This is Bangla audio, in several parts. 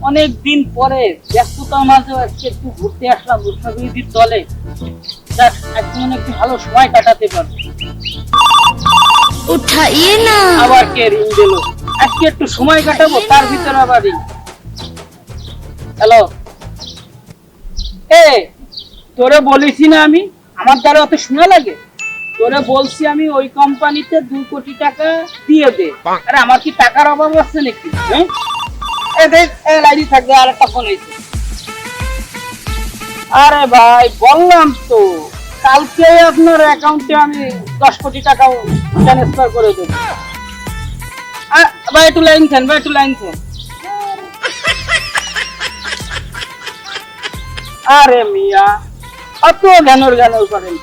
অনেক দিন পরে ব্যস্ততার মাঝে আজকে একটু ঘুরতে আসলাম রূপসাগরীর তলে। যাক, আজকে মনে হয় একটু ভালো সময় কাটাতে পারবো। उठाइए ना। আবার কে রিং দিল? আজকে একটু সময় কাটাবো, তার ভিতরে আবার রিং। হ্যালো, এ তোরে বলেছি না আমি, আমার দ্বারা অত শোনা লাগে? তোরে বলছি আমি ওই কোম্পানিতে 2 কোটি টাকা দিয়ে দে। আরে আমার কি টাকার অভাব আছে নাকি? হ্যাঁ, এ দেখ, এ লাইনে থাকবে, আর একটা ফোন এসেছে। আরে ভাই বললাম তো, কালকে আপনার অ্যাকাউন্টে আমি 10 কোটি টাকা ট্রান্সফার করে দেবো। ভাই একটু লাইন খান, ভাই একটু লাইন খান। আরে মিয়া, অত জ্ঞানর করেন,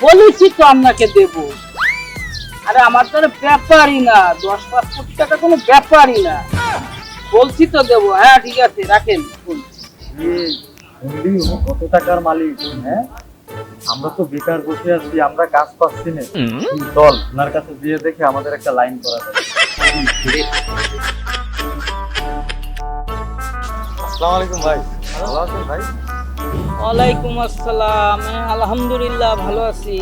বলেছি তো আপনাকে দেব। আরে আমার তো ব্যাপারই না, 10-5 কোটি টাকা কোনো ব্যাপারই না, বলছি তো দেবো। হ্যাঁ ঠিক আছে, রাখেন ফোন। কত টাকার মালিক? হ্যাঁ, আমরা তো বেকার বসে আছি, আমরা কাজ পাচ্ছি না। চল ওনার কাছে দিয়ে দেখে আমাদের একটা লাইন করা যাবে। আসসালামু আলাইকুম ভাই, ভালো আছেন ভাই? ওয়ালাইকুম আসসালাম। আলহামদুলিল্লাহ ভালো আছি।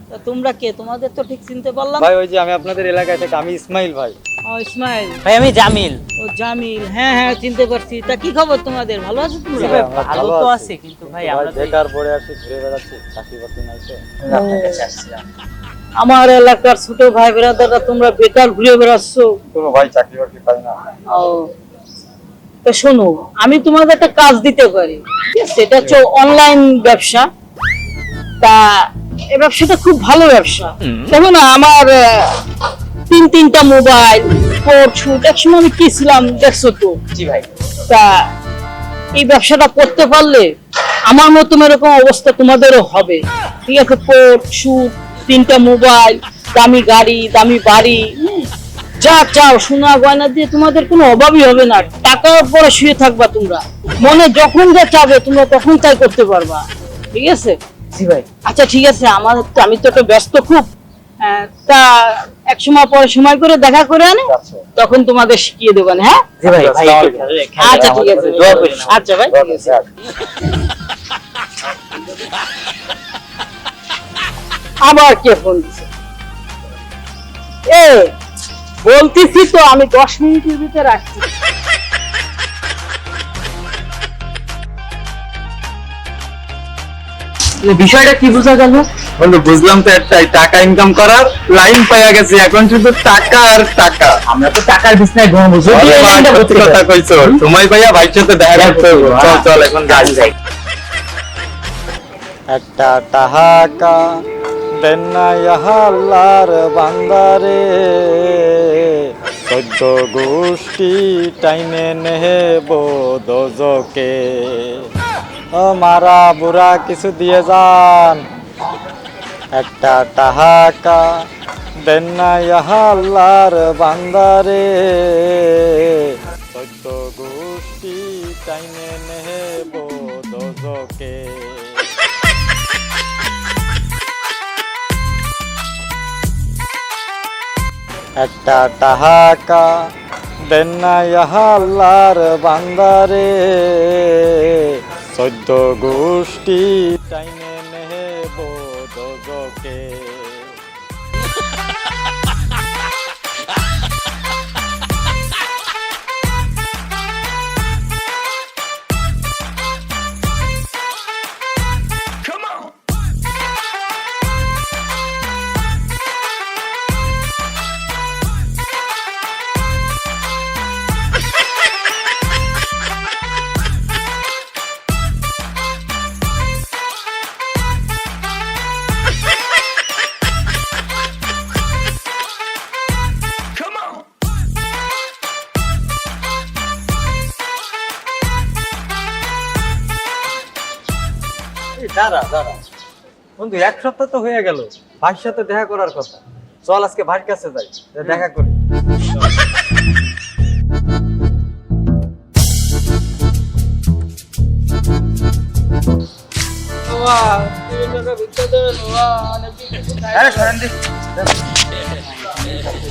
তা তোমরা কে? তোমাদের তো ঠিক চিনতে পারলাম। ভাই ওই যে আমি আপনাদের এলাকায় থেকে, আমি ইসমাইল ভাই। ও ইসমাইল ভাই আমি জামিল। ও জামিল, হ্যাঁ হ্যাঁ চিনতে পারছি। তা কি খবর তোমাদের? ভালো আছো তোমরা? ভাই, আমরা ভালো ভালো তো আছি। আছে কিন্তু ভাই ভাই আমরা তো বেকার পড়ে আসি, ঘুরে বেড়াচ্ছি, চাকরি বাকরি নাই তো। আপনার কাছে আসছিলাম। আমার এলাকার ছোট ভাই বেরাদাররা তোমরা বেকার ঘুরে বেড়াচ্ছ। কোনো ভাই চাকরি বাকরি পাই না। ও তা শোনো, আমি তোমাদের একটা কাজ দিতে পারি, ঠিক আছে? এটা হচ্ছে অনলাইন ব্যবসা। তা এই ব্যবসাটা খুব ভালো ব্যবসা। দেখো না, আমার 3টা মোবাইল, কোট শুট, একসময় আমি কি ছিলাম দেখছো তো। জি ভাই। তা এই ব্যবসাটা করতে পারলে আমার মতন এরকম অবস্থা তোমাদেরও হবে, ঠিক আছে? কোট শুট, 3টা মোবাইল, দামি গাড়ি, দামি বাড়ি, যা চাও সোনা গয়না দিয়ে তোমাদের কোনো অভাবই হবে না। টাকার পরে শুয়ে থাকবা তোমরা, মনে যখন যা চাবে তোমরা তখন তাই করতে পারবা, ঠিক আছে? জি ভাই। আচ্ছা ঠিক আছে, আমি তো একটু ব্যস্ত খুব। তা এক সময় পরে সময় করে দেখা করে আনে, তখন তোমাদের শিখিয়ে দেবেন। হ্যাঁ জি ভাই। ভাই আচ্ছা ঠিক আছে, দোয়া করি না। আচ্ছা ভাই ঠিক আছে। আবার কে ফোন দিছে? এ বলতেছি তো আমি 10 মিনিটের ভিতরে আসছি। বিষয়টা কি বোঝা গেল? বন্ধু বুঝলাম তো, একটাই, টাকা ইনকাম করার লাইন পাইয়া গেছে, এখন শুধু টাকা আর টাকা। আমরা তো টাকার বিছনায় ঘুমাবো। সত্যি কথা কইছো, সময় পাইয়া ভাইয়ের সাথে দেখা করতে হবে। চল চল এখন যাই। একটা টাকা দেন না আল্লাহর বান্দারে, 14 গোষ্ঠী টাইনে নেব দোজকে। ও মারা বুড়া কিছু দিয়ে যান, একটা টাকা দেন না আল্লাহর বান্দারে, 14 গোষ্ঠী টাইনে নেব দোজকে। একটা টাকা দেন না আল্লাহর বান্দারে, 14 গোষ্ঠী টাইনে নেব দোজকে। দাঁড়া দাঁড়া বন্ধু, 1 সপ্তাহ তো হয়ে গেল, ভাইয়ের সাথে দেখা করার কথা। চল আজকে ভাইয়ের কাছে যাই, দেখা করি।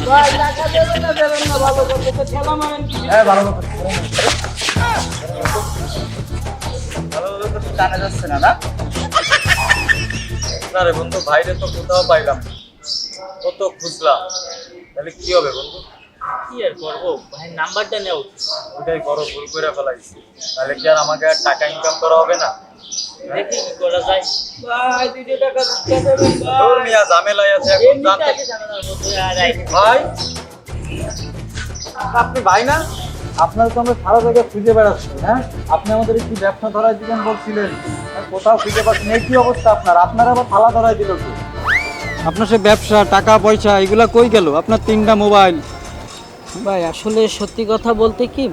ভাই টাকা দেবেন না ভালো করতে তো ঠেলা মারেন কি হ্যাঁ ভালো কথা ভালো কথা তো জানা যাচ্ছে না না না রে বন্ধু ভাইরে তো কোথাও পাইলাম না। কত খুঁজলাম তাহলে কি হবে বন্ধু কি আর করবো ভাই, নাম্বারটা নেও। ওইটাই বড় ভুল করে ফেলাইছি তাহলে কি আর আমাকে আর টাকা ইনকাম করা হবে না দেখি কি করা যায়। ভাই 2 টাকা দিতে দেবেন তোর ভাই মিয়া ঝামেলায় আছে এখন জানতে ভাই আপনি ভাই না আপনার তো আমরা সারা জায়গায় খুঁজে বেড়াচ্ছি হ্যাঁ আপনি আমাদের কি ব্যবসা ধরাই দিবেন বলছিলেন আর কোথাও খুঁজে পাচ্ছেন এই কি অবস্থা আপনার আবার থালা ধরাই দিল কি আপনার সে ব্যবসা টাকা পয়সা এগুলা কই গেল আপনার 3টা মোবাইল ভাই আসলে সত্যি কথা বলতে কি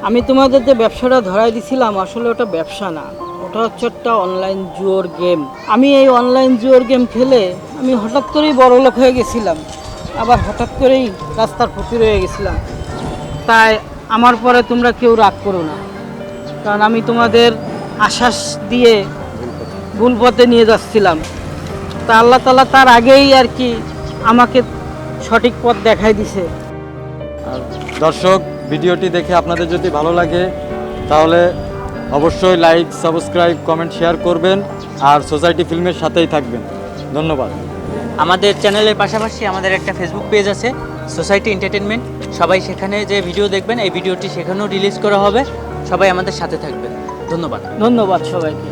আমি তোমাদের যে ব্যবসাটা ধরাই দিছিলাম আসলে ওটা ব্যবসা না, ওটা হচ্ছে একটা অনলাইন জুয়োর গেম। আমি এই অনলাইন জুয়োর গেম খেলে আমি হঠাৎ করেই বড়লোক হয়ে গেছিলাম, আবার হঠাৎ করেই রাস্তার ফকির হয়ে গেছিলাম। তাই আমার পরে তোমরা কেউ রাগ করো না, কারণ আমি তোমাদের আশ্বাস দিয়ে ভুল পথে নিয়ে যাচ্ছিলাম। তা আল্লাহ তাআলা তার আগেই আর কি আমাকে সঠিক পথ দেখাই দিছে। আর দর্শক ভিডিওটি দেখে আপনাদের যদি ভালো লাগে তাহলে অবশ্যই লাইক সাবস্ক্রাইব কমেন্ট শেয়ার করবেন আর সোসাইটি ফিল্মের সাথেই থাকবেন। ধন্যবাদ। আমাদের চ্যানেলের পাশাপাশি আমাদের একটা ফেসবুক পেজ আছে, সোসাইটি এন্টারটেনমেন্ট। সবাই সেখানে যে ভিডিও দেখবেন, এই ভিডিওটি সেখানেও রিলিজ করা হবে। সবাই আমাদের সাথে থাকবেন। ধন্যবাদ। ধন্যবাদ সবাইকে।